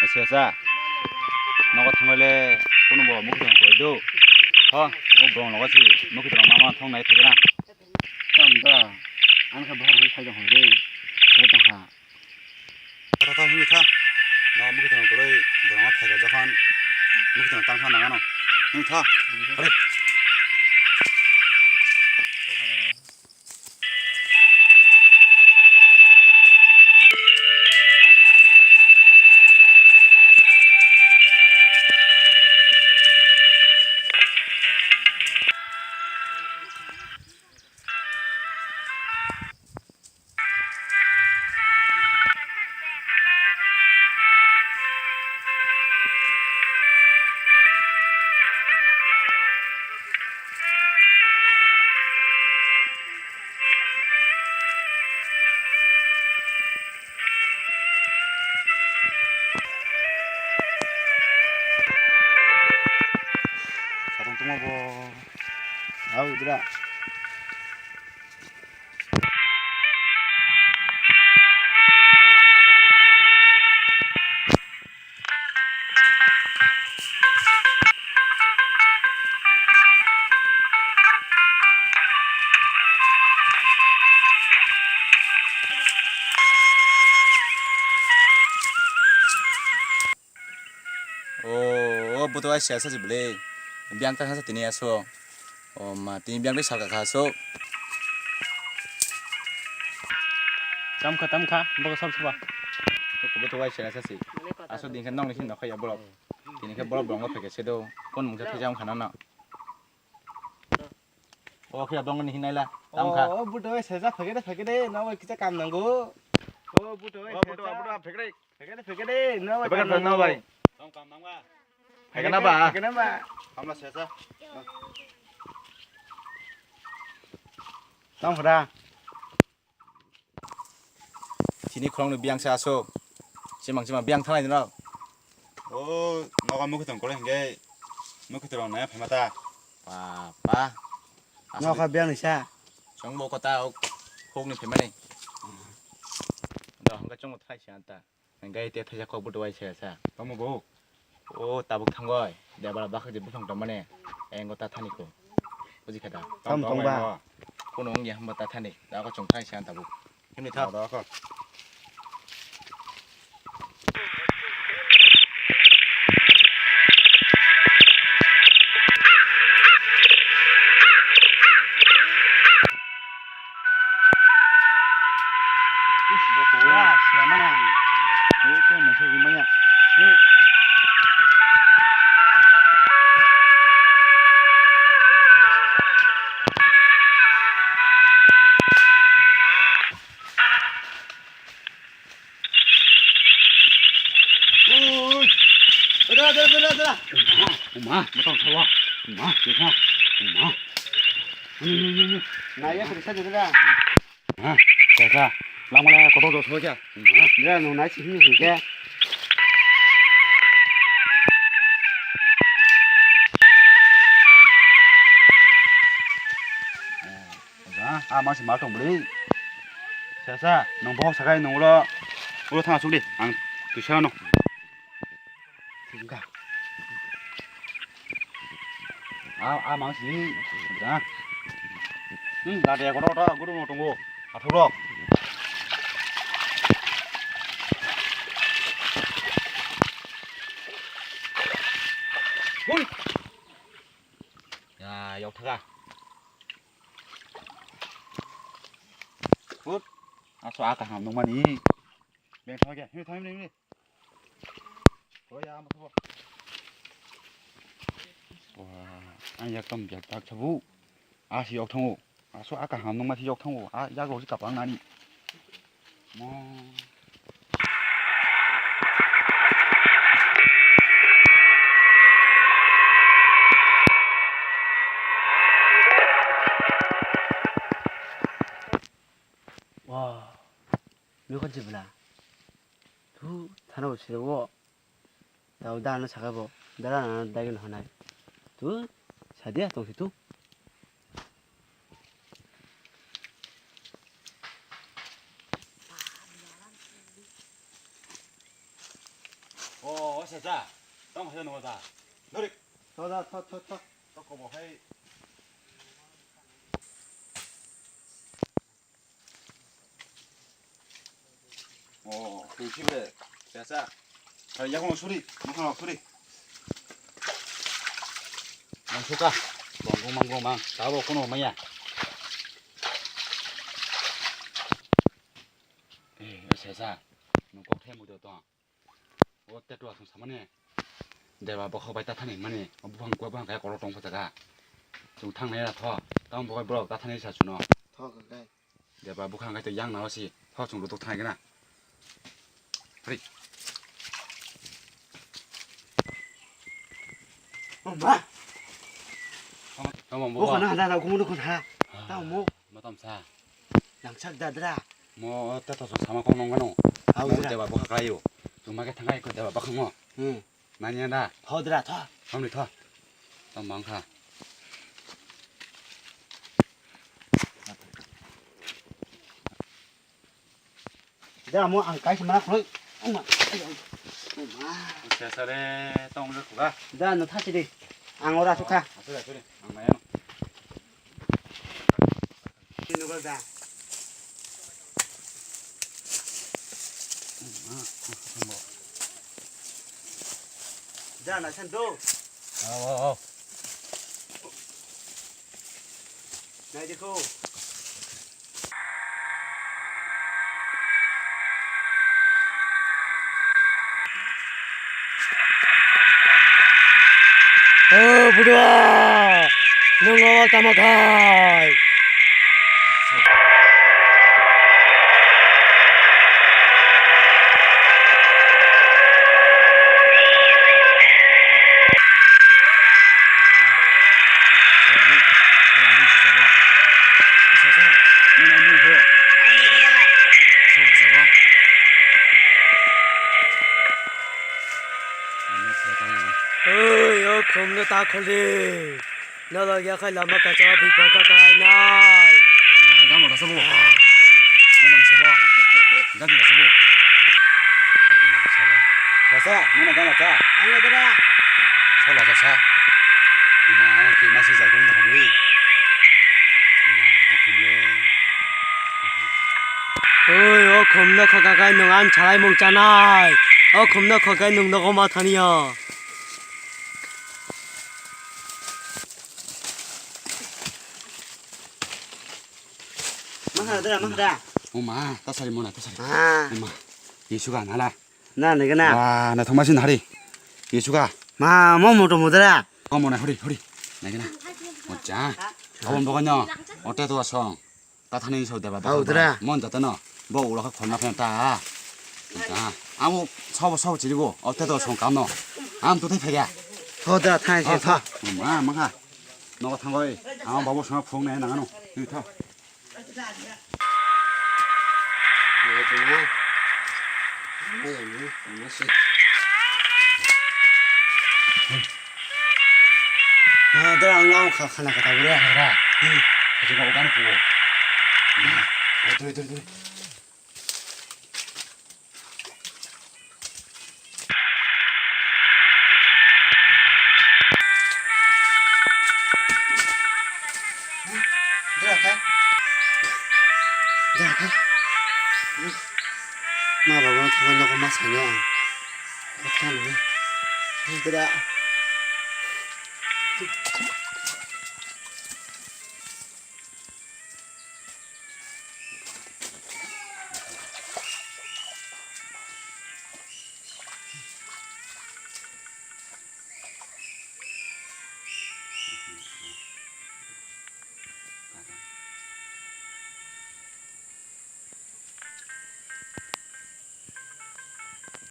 Sesa, naga thangle kono bo mukhi dong koi do. Ha, o bong naga si mukhi dong mama thong nai thagena. tamda an kha bahar sai da hore sai ta ha Tha tha hi tha. Na mukhi dong koi bong thaga jahan mukhi dong tang tha naga no. Hi tha. Hore. Sarong tuma bo. au dra Oh, buto ai siasa jible. Biang ta hasa tini aso. Oh, ma tini biang be salka kaso. tamkha bok sab saba To buto ai siasa si. Aso din kan nong ni sin no khaya bolok. Tini ke bolok bolong pheke sedo. Kon mungsa thejam khana na. Oh, khaya dong ni hinai la. Tamkha. oh buto sai ja phege de na wa kicha kam nango oh buto Buto pheke. phege de na wa Pheke na bai. Tom kam nangwa. Pheke na ba. Hamla siasa. tam khara Tini khong ni biang sa aso. Simang biang thanai no. Oh, naga mukhi tong kole nge. Mukhi tong na phamata. Pa. no kha biang ni sa Chong mo kota ok khong ni phemani. Da hanga chong thai sian ta. Ngai te thaja khok buto wai sa sa. Tomo bo. Oh, tabuk thangoi. De bala bakha je bufang tamane. Eng gota thani ko. Buji khada. tam tong ba Kono ngi hamba ta thani. Da ko chong thai sian tabuk. Himni tha. Da ko. ya sia mana itu masih gimana Udah. Uma, matang sawa. Uma, kita. Uma. Ini. Nah, ya bisa juga dah. Ah, kaya. Lang mala ko do so kya. Uma. Dia nu nai sih ni ke. Masih matang beli. Sa, nong boh sakai nong lo. Ulo thang suk di. Ang tu sha no. Enggak. Mang si. Da. Da de ko do da guru mo tunggu. Athuro. Ui. Ya, yok thaga. Phút. Aso aka ham nong mani. Beng thoi ke. Hi thoi ni. Thôi ya, mà thôi. Anh yak tam yak tak chabu. Si yok thangu. So aka ham nong ma thi yok thangu. Yak lo si kapang nani. Mo. 와. 몇건 집이나. 두 타노 치고 나오다 하나 작아보. 나랑 안 다긴 하나. 두 사디야 동시 두. 세자. 똥 하자 놓아다. 너리 터다 터 똥거 뭐 해. 그 집에 세자. 야구는 소리, 망상 소리. 망초가. 망고 나보 끊어 뭐야. 세자. 너꼭 태무도 또. 어때 또 와서 사만해. 내가 뭐 허바이 따타니 마니 부방 과방 가야 걸어 똥 보다가 좀 탕내라 더 다음 뭐가 뭐라고 따타니 사주노 터 그게 내가 북한 가서 양 나와시 더 정도 독타니구나 그래 엄마 어머 뭐 뭐가 하나 나 공부는 하나 나뭐 마담 사 양착다더라 뭐 어때서 사마 꼭 농가노 아우더라 내가 뭐 가요 좀 마게 탕가 있고 내가 bakang 뭐 응 많이 한다 더더라 더 엄리 더 망카 내가 뭐 안 까지 마라 그래 엄마 엄마 세살에 똥을 구가 나너 타지리 안 오라 좋다 그래 안 있는 걸다 자나 찬도 나 이제 고 부르와 너가 까마카이 요 겁나 다 걸리 너가 약할 남아까 저 비법가 아이나이 나무 가서 보고 너만 잡아 나도 가서 보고 잡아 너는 가라자 아니더라 설라 자차 엄마 그 맛이 잘 그런다 보이 엄마 요 겁나 커가가 능안 잘 먹잖아 겁나 커가 능 너가 마타니야 mahal dah 엄마 따사리 뭐나 따사리 ah 엄마 예수가 나라 nah ni kena 와나 정말신 하리 예수가 ma mau mudah 어머나 허리 나기나 어짜 어머 먹었냐 어때도 와서 따타는 소 대봐 아우들아. 먼저 떠나 뭐 올라가 건너편 따 자 아무 서버 지리고 어때도 손 감노 아무도 대패야 더다 타이세 더 엄마 망하 너가 탄 거이 아무 바보 생각 푸네 나가노 여기 타 너들 안 나오고 하나 가다 그래 해라 가지고 오가는 보고 둘 마 봐봐 타고 너고 마 사냐 어떡하노 얘들아